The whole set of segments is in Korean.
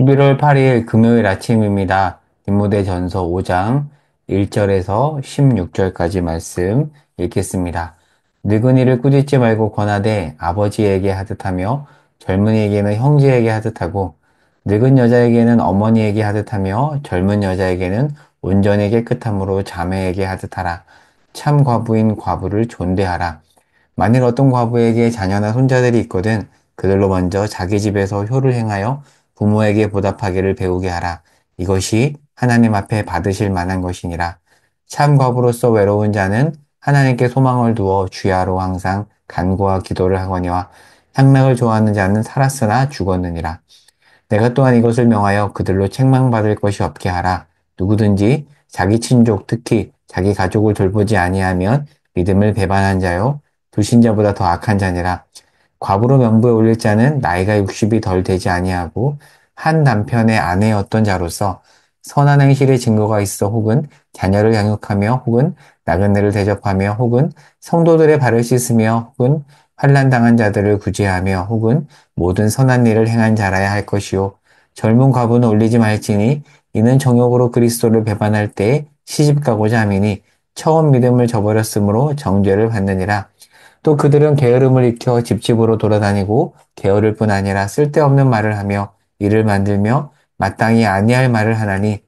11월 8일 금요일 아침입니다. 디모데전서 5장 1절에서 16절까지 말씀 읽겠습니다. 늙은이를 꾸짖지 말고 권하되 아버지에게 하듯하며 젊은이에게는 형제에게 하듯하고 늙은 여자에게는 어머니에게 하듯하며 젊은 여자에게는 온전히 깨끗함으로 자매에게 하듯하라. 참 과부인 과부를 존대하라. 만일 어떤 과부에게 자녀나 손자들이 있거든 그들로 먼저 자기 집에서 효를 행하여 부모에게 보답하기를 배우게 하라. 이것이 하나님 앞에 받으실 만한 것이니라. 참 과부로서 외로운 자는 하나님께 소망을 두어 주야로 항상 간구와 기도를 하거니와 향락을 좋아하는 자는 살았으나 죽었느니라. 내가 또한 이것을 명하여 그들로 책망받을 것이 없게 하라. 누구든지 자기 친족, 특히 자기 가족을 돌보지 아니하면 믿음을 배반한 자요, 불신자보다 더 악한 자니라. 과부로 명부에 올릴 자는 나이가 60이 덜 되지 아니하고 한 남편의 아내였던 자로서 선한 행실의 증거가 있어 혹은 자녀를 양육하며 혹은 나그네를 대접하며 혹은 성도들의 발을 씻으며 혹은 환난 당한 자들을 구제하며 혹은 모든 선한 일을 행한 자라야 할 것이요 젊은 과부는 올리지 말지니 이는 정욕으로 그리스도를 배반할 때에 시집가고자 함이니 처음 믿음을 저버렸으므로 정죄를 받느니라. 또 그들은 게으름을 익혀 집집으로 돌아다니고 게으를 뿐 아니라 쓸데없는 말을 하며 일을 만들며 마땅히 아니할 말을 하나니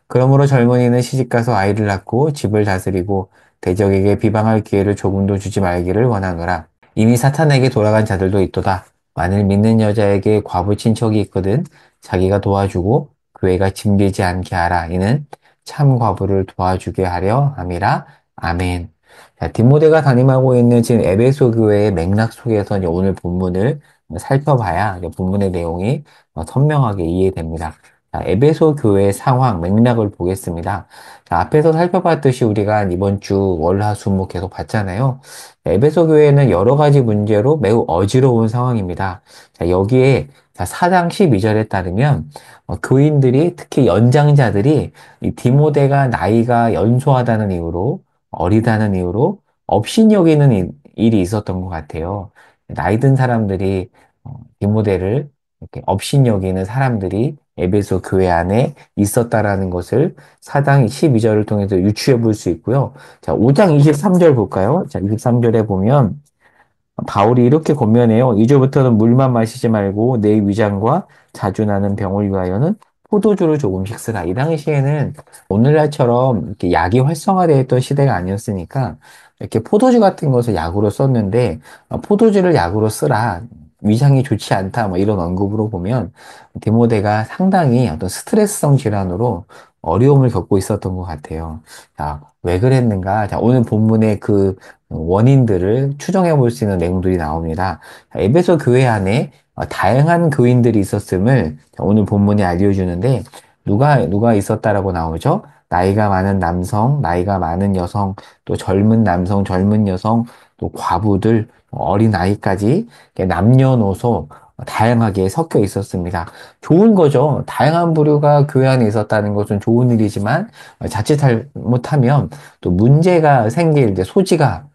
그러므로 젊은이는 시집가서 아이를 낳고 집을 다스리고 대적에게 비방할 기회를 조금도 주지 말기를 원하노라. 이미 사탄에게 돌아간 자들도 있도다. 만일 믿는 여자에게 과부 친척이 있거든 자기가 도와주고 그 애가 짐되지 않게 하라. 이는 참 과부를 도와주게 하려 함이라. 아멘. 자, 디모데가 담임하고 있는 지금 에베소 교회의 맥락 속에서 이제 오늘 본문을 살펴봐야 이제 본문의 내용이 선명하게 이해됩니다. 자, 에베소 교회의 상황, 맥락을 보겠습니다. 자, 앞에서 살펴봤듯이 우리가 이번 주 월, 화, 수, 목 계속 봤잖아요. 에베소 교회는 여러 가지 문제로 매우 어지러운 상황입니다. 자, 여기에 4장 12절에 따르면 교인들이 특히 연장자들이 이 디모데가 나이가 연소하다는 이유로 어리다는 이유로 업신여기는 일이 있었던 것 같아요. 나이 든 사람들이 디모데를 이렇게 업신여기는 사람들이 에베소 교회 안에 있었다라는 것을 4장 12절을 통해서 유추해 볼 수 있고요. 자, 5장 23절 볼까요? 자, 23절에 보면 바울이 이렇게 권면해요. 이제부터는 물만 마시지 말고 내 위장과 자주 나는 병을 위하여는 포도주를 조금씩 쓰라. 이 당시에는 오늘날처럼 이렇게 약이 활성화되어 있던 시대가 아니었으니까 이렇게 포도주 같은 것을 약으로 썼는데 포도주를 약으로 쓰라. 위장이 좋지 않다. 뭐 이런 언급으로 보면 디모데가 상당히 어떤 스트레스성 질환으로 어려움을 겪고 있었던 것 같아요. 자, 왜 그랬는가? 자, 오늘 본문의 그 원인들을 추정해 볼 수 있는 내용들이 나옵니다. 에베소 교회 안에 다양한 교인들이 있었음을 오늘 본문이 알려주는데 누가 있었다라고 나오죠? 나이가 많은 남성, 나이가 많은 여성, 또 젊은 남성, 젊은 여성, 또 과부들, 어린 아이까지 남녀노소 다양하게 섞여 있었습니다. 좋은 거죠. 다양한 부류가 교회 안에 있었다는 것은 좋은 일이지만 자칫 잘못하면 또 문제가 생길 이제 소지가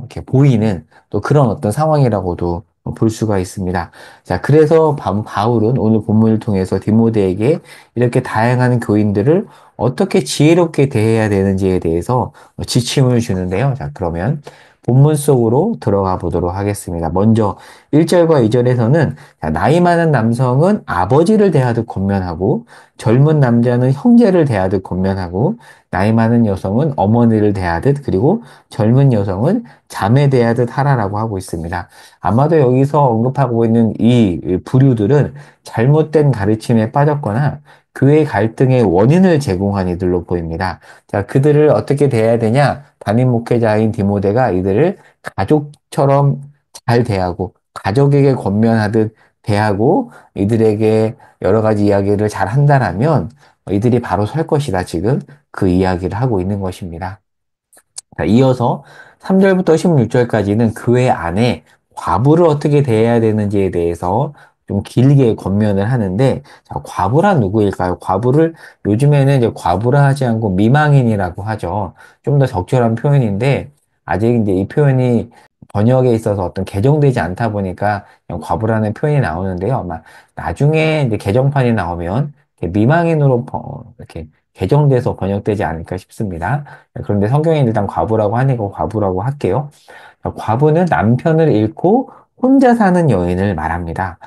이렇게 보이는 또 그런 어떤 상황이라고도 볼 수가 있습니다. 자, 그래서 바울은 오늘 본문을 통해서 디모데에게 이렇게 다양한 교인들을 어떻게 지혜롭게 대해야 되는지에 대해서 지침을 주는데요. 자, 그러면 본문 속으로 들어가 보도록 하겠습니다. 먼저 1절과 2절에서는 나이 많은 남성은 아버지를 대하듯 권면하고 젊은 남자는 형제를 대하듯 권면하고 나이 많은 여성은 어머니를 대하듯 그리고 젊은 여성은 자매 대하듯 하라라고 하고 있습니다. 아마도 여기서 언급하고 있는 이 부류들은 잘못된 가르침에 빠졌거나 교회 갈등의 원인을 제공한 이들로 보입니다. 자, 그들을 어떻게 대해야 되냐? 담임 목회자인 디모데가 이들을 가족처럼 잘 대하고 가족에게 권면하듯 대하고 이들에게 여러 가지 이야기를 잘 한다라면 이들이 바로 설 것이다. 지금 그 이야기를 하고 있는 것입니다. 자, 이어서 3절부터 16절까지는 교회 안에 과부를 어떻게 대해야 되는지에 대해서 좀 길게 권면을 하는데, 자, 과부란 누구일까요? 과부를 요즘에는 이제 과부라 하지 않고 미망인이라고 하죠. 좀 더 적절한 표현인데, 아직 이제 이 표현이 번역에 있어서 어떤 개정되지 않다 보니까 그냥 과부라는 표현이 나오는데요. 아마 나중에 이제 개정판이 나오면 이렇게 미망인으로 이렇게 개정돼서 번역되지 않을까 싶습니다. 그런데 성경에 일단 과부라고 하니까 과부라고 할게요. 과부는 남편을 잃고 혼자 사는 여인을 말합니다.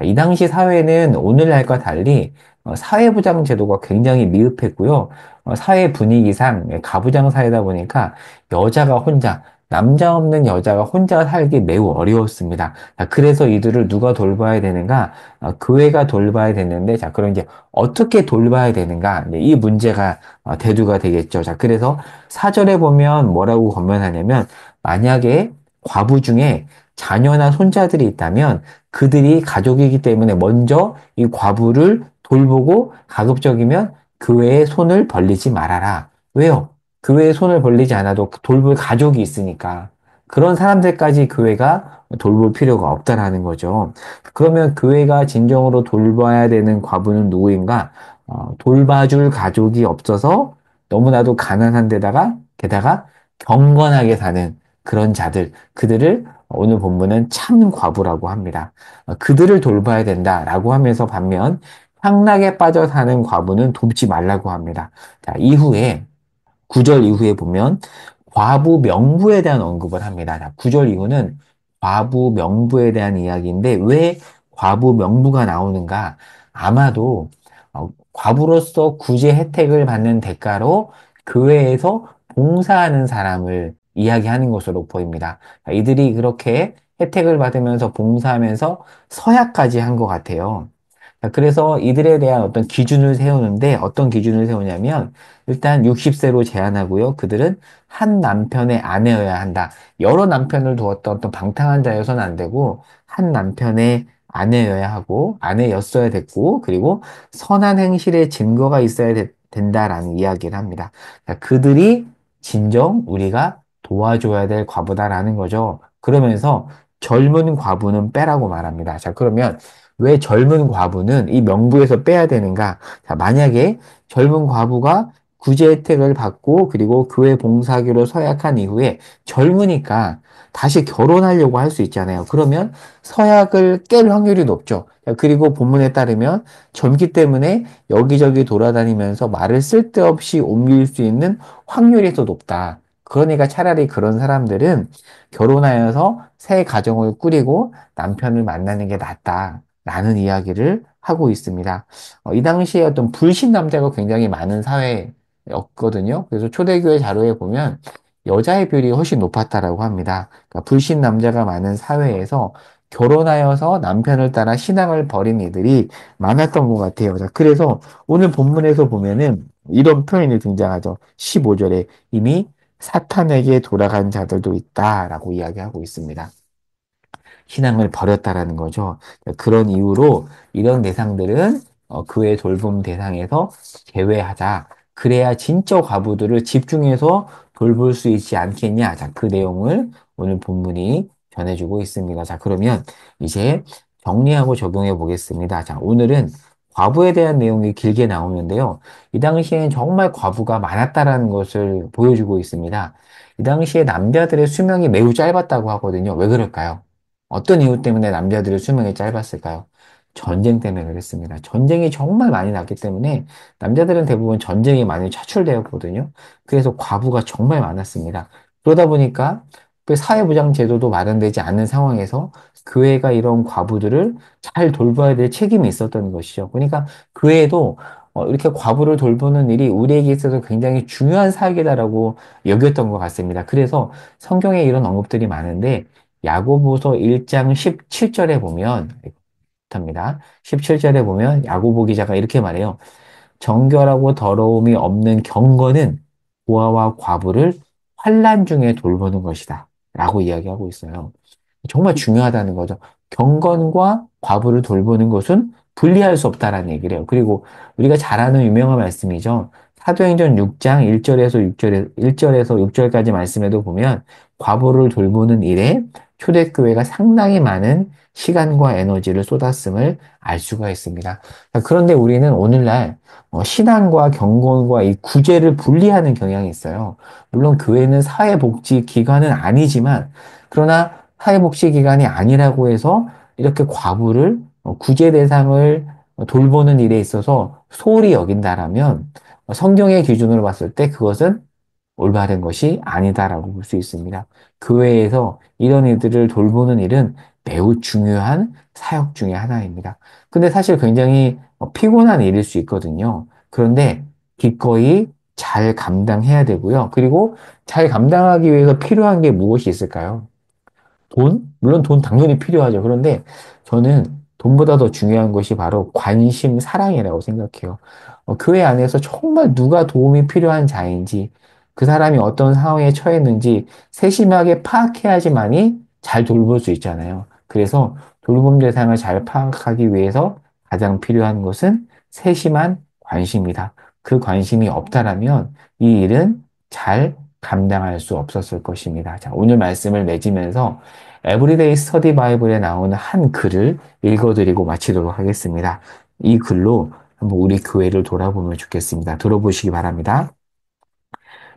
이 당시 사회는 오늘날과 달리 사회부장 제도가 굉장히 미흡했고요. 사회 분위기상 가부장 사회다 보니까 여자가 혼자, 남자 없는 여자가 혼자 살기 매우 어려웠습니다. 자, 그래서 이들을 누가 돌봐야 되는가? 교회가 돌봐야 되는데, 자, 그럼 이제 어떻게 돌봐야 되는가? 이제 이 문제가 대두가 되겠죠. 자, 그래서 사절에 보면 뭐라고 권면하냐면, 만약에 과부 중에 자녀나 손자들이 있다면 그들이 가족이기 때문에 먼저 이 과부를 돌보고 가급적이면 교회에 손을 벌리지 말아라. 왜요? 교회에 손을 벌리지 않아도 돌볼 가족이 있으니까. 그런 사람들까지 교회가 돌볼 필요가 없다라는 거죠. 그러면 교회가 진정으로 돌봐야 되는 과부는 누구인가? 돌봐줄 가족이 없어서 너무나도 가난한 데다가 게다가 경건하게 사는 그런 자들, 그들을 오늘 본문은 참 과부라고 합니다. 그들을 돌봐야 된다라고 하면서 반면 향락에 빠져 사는 과부는 돕지 말라고 합니다. 자, 이후에 9절 이후에 보면 과부 명부에 대한 언급을 합니다. 자, 9절 이후는 과부 명부에 대한 이야기인데 왜 과부 명부가 나오는가? 아마도 과부로서 구제 혜택을 받는 대가로 교회에서 봉사하는 사람을 이야기하는 것으로 보입니다. 자, 이들이 그렇게 혜택을 받으면서 봉사하면서 서약까지 한 것 같아요. 자, 그래서 이들에 대한 어떤 기준을 세우는데 어떤 기준을 세우냐면 일단 60세로 제한하고요. 그들은 한 남편의 아내여야 한다. 여러 남편을 두었던 어떤 방탕한 자여서는 안 되고 한 남편의 아내여야 하고 아내였어야 됐고 그리고 선한 행실의 증거가 있어야 된다라는 이야기를 합니다. 자, 그들이 진정 우리가 도와줘야 될 과부다라는 거죠. 그러면서 젊은 과부는 빼라고 말합니다. 자, 그러면 왜 젊은 과부는 이 명부에서 빼야 되는가? 자, 만약에 젊은 과부가 구제 혜택을 받고 그리고 교회 봉사하기로 서약한 이후에 젊으니까 다시 결혼하려고 할 수 있잖아요. 그러면 서약을 깰 확률이 높죠. 자, 그리고 본문에 따르면 젊기 때문에 여기저기 돌아다니면서 말을 쓸데없이 옮길 수 있는 확률이 더 높다. 그러니까 차라리 그런 사람들은 결혼하여서 새 가정을 꾸리고 남편을 만나는 게 낫다. 라는 이야기를 하고 있습니다. 이 당시에 어떤 불신 남자가 굉장히 많은 사회였거든요. 그래서 초대교회 자료에 보면 여자의 비율이 훨씬 높았다라고 합니다. 그러니까 불신 남자가 많은 사회에서 결혼하여서 남편을 따라 신앙을 버린 이들이 많았던 것 같아요. 자, 그래서 오늘 본문에서 보면은 이런 표현이 등장하죠. 15절에 이미 사탄에게 돌아간 자들도 있다라고 이야기하고 있습니다. 신앙을 버렸다라는 거죠. 그런 이유로 이런 대상들은 그의 돌봄 대상에서 제외하자. 그래야 진짜 과부들을 집중해서 돌볼 수 있지 않겠냐. 자, 그 내용을 오늘 본문이 전해주고 있습니다. 자, 그러면 이제 정리하고 적용해 보겠습니다. 자, 오늘은 과부에 대한 내용이 길게 나오는데요. 이 당시엔 정말 과부가 많았다라는 것을 보여주고 있습니다. 이 당시에 남자들의 수명이 매우 짧았다고 하거든요. 왜 그럴까요? 어떤 이유 때문에 남자들의 수명이 짧았을까요? 전쟁 때문에 그랬습니다. 전쟁이 정말 많이 났기 때문에 남자들은 대부분 전쟁에 많이 차출되었거든요. 그래서 과부가 정말 많았습니다. 그러다 보니까 그 사회부장 제도도 마련되지 않은 상황에서 교회가 이런 과부들을 잘 돌봐야 될 책임이 있었던 것이죠. 그러니까 교회도 이렇게 과부를 돌보는 일이 우리에게 있어서 굉장히 중요한 사역이다라고 여겼던 것 같습니다. 그래서 성경에 이런 언급들이 많은데 야고보서 1장 17절에 보면 합니다. 17절에 보면 야고보 기자가 이렇게 말해요. 정결하고 더러움이 없는 경건은 고아와 과부를 환난 중에 돌보는 것이다. 라고 이야기하고 있어요. 정말 중요하다는 거죠. 경건과 과부를 돌보는 것은 분리할 수 없다라는 얘기를 해요. 그리고 우리가 잘 아는 유명한 말씀이죠. 사도행전 6장 1절에서 6절까지 말씀에도 보면 과부를 돌보는 일에 초대교회가 상당히 많은 시간과 에너지를 쏟았음을 알 수가 있습니다. 그런데 우리는 오늘날 신앙과 경건과 이 구제를 분리하는 경향이 있어요. 물론 교회는 사회복지기관은 아니지만, 그러나 사회복지기관이 아니라고 해서 이렇게 과부를, 구제 대상을 돌보는 일에 있어서 소홀히 여긴다라면 성경의 기준으로 봤을 때 그것은 올바른 것이 아니다라고 볼 수 있습니다. 교회에서 이런 이들을 돌보는 일은 매우 중요한 사역 중의 하나입니다. 근데 사실 굉장히 피곤한 일일 수 있거든요. 그런데 기꺼이 잘 감당해야 되고요. 그리고 잘 감당하기 위해서 필요한 게 무엇이 있을까요? 돈? 물론 돈 당연히 필요하죠. 그런데 저는 돈보다 더 중요한 것이 바로 관심, 사랑이라고 생각해요. 교회 안에서 정말 누가 도움이 필요한 자인지, 그 사람이 어떤 상황에 처했는지 세심하게 파악해야지만이 잘 돌볼 수 있잖아요. 그래서 돌봄 대상을 잘 파악하기 위해서 가장 필요한 것은 세심한 관심이다. 그 관심이 없다라면 이 일은 잘 감당할 수 없었을 것입니다. 자, 오늘 말씀을 맺으면서 에브리데이 스터디 바이블에 나오는 한 글을 읽어드리고 마치도록 하겠습니다. 이 글로 한번 우리 교회를 돌아보면 좋겠습니다. 들어보시기 바랍니다.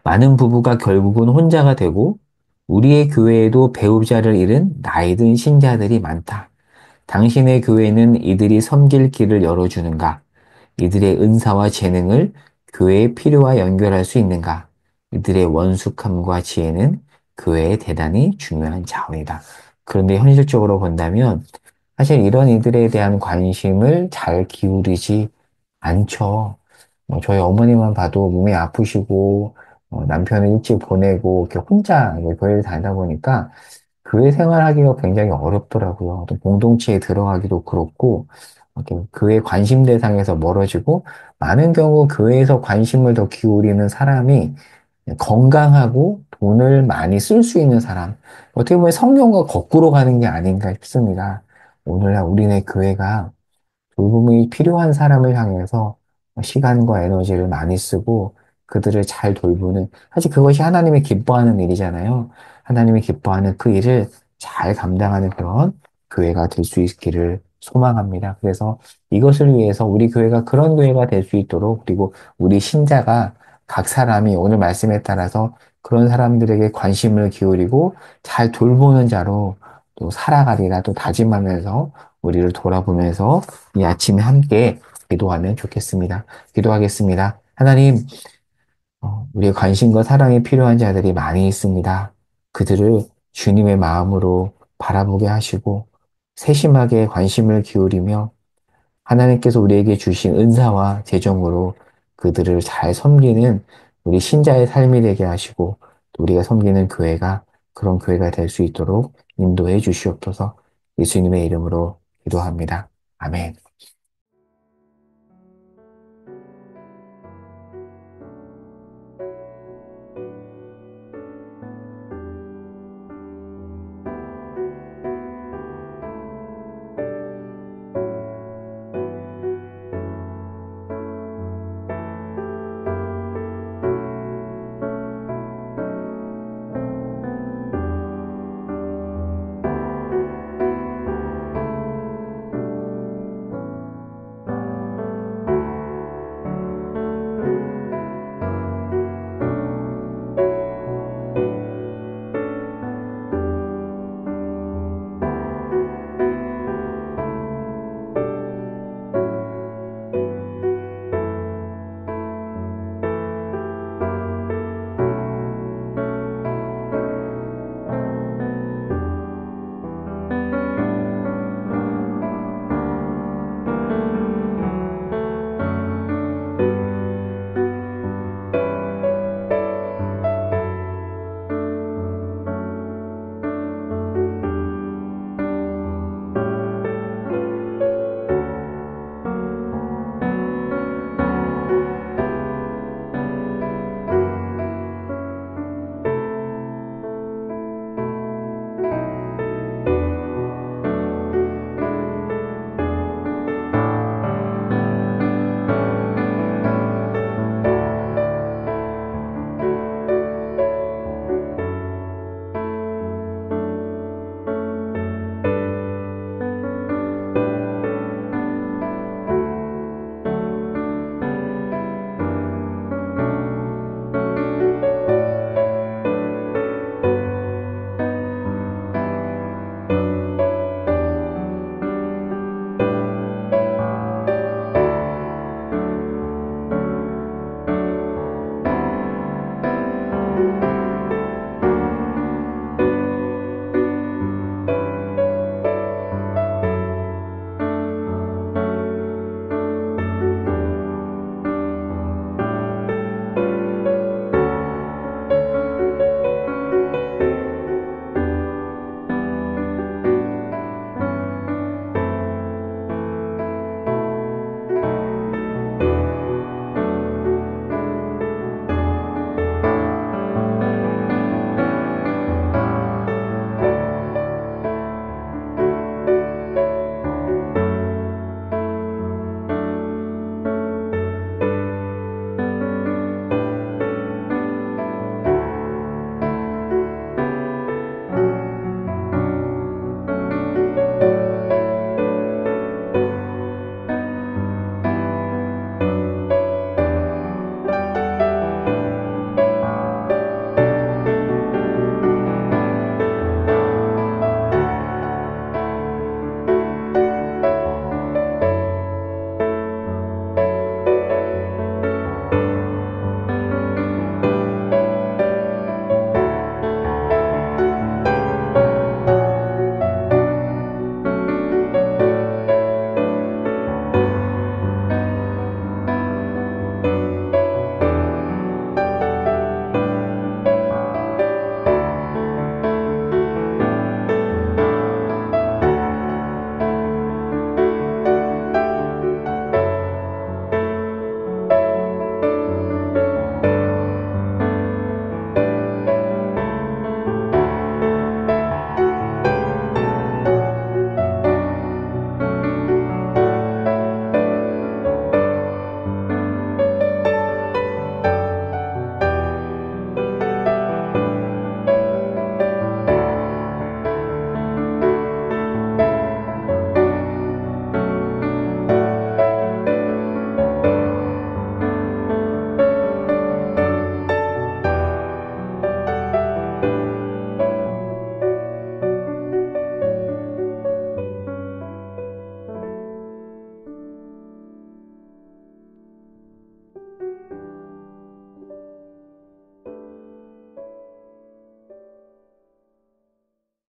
많은 부부가 결국은 혼자가 되고 우리의 교회에도 배우자를 잃은 나이든 신자들이 많다. 당신의 교회는 이들이 섬길 길을 열어주는가? 이들의 은사와 재능을 교회의 필요와 연결할 수 있는가? 이들의 원숙함과 지혜는 교회에 대단히 중요한 자원이다. 그런데 현실적으로 본다면 사실 이런 이들에 대한 관심을 잘 기울이지 않죠. 저희 어머니만 봐도 몸이 아프시고 남편을 일찍 보내고 이렇게 혼자 이제 교회를 다니다 보니까 교회 생활하기가 굉장히 어렵더라고요. 또 공동체에 들어가기도 그렇고, 이렇게 교회 관심 대상에서 멀어지고, 많은 경우 교회에서 관심을 더 기울이는 사람이 건강하고 돈을 많이 쓸 수 있는 사람, 어떻게 보면 성경과 거꾸로 가는 게 아닌가 싶습니다. 오늘날 우리네 교회가 돌봄이 필요한 사람을 향해서 시간과 에너지를 많이 쓰고 그들을 잘 돌보는, 사실 그것이 하나님이 기뻐하는 일이잖아요. 하나님이 기뻐하는 그 일을 잘 감당하는 그런 교회가 될 수 있기를 소망합니다. 그래서 이것을 위해서 우리 교회가 그런 교회가 될 수 있도록, 그리고 우리 신자가 각 사람이 오늘 말씀에 따라서 그런 사람들에게 관심을 기울이고 잘 돌보는 자로 또 살아가리라 또 다짐하면서 우리를 돌아보면서 이 아침에 함께 기도하면 좋겠습니다. 기도하겠습니다. 하나님, 우리의 관심과 사랑이 필요한 자들이 많이 있습니다. 그들을 주님의 마음으로 바라보게 하시고 세심하게 관심을 기울이며 하나님께서 우리에게 주신 은사와 재정으로 그들을 잘 섬기는 우리 신자의 삶이 되게 하시고 또 우리가 섬기는 교회가 그런 교회가 될 수 있도록 인도해 주시옵소서. 예수님의 이름으로 기도합니다. 아멘.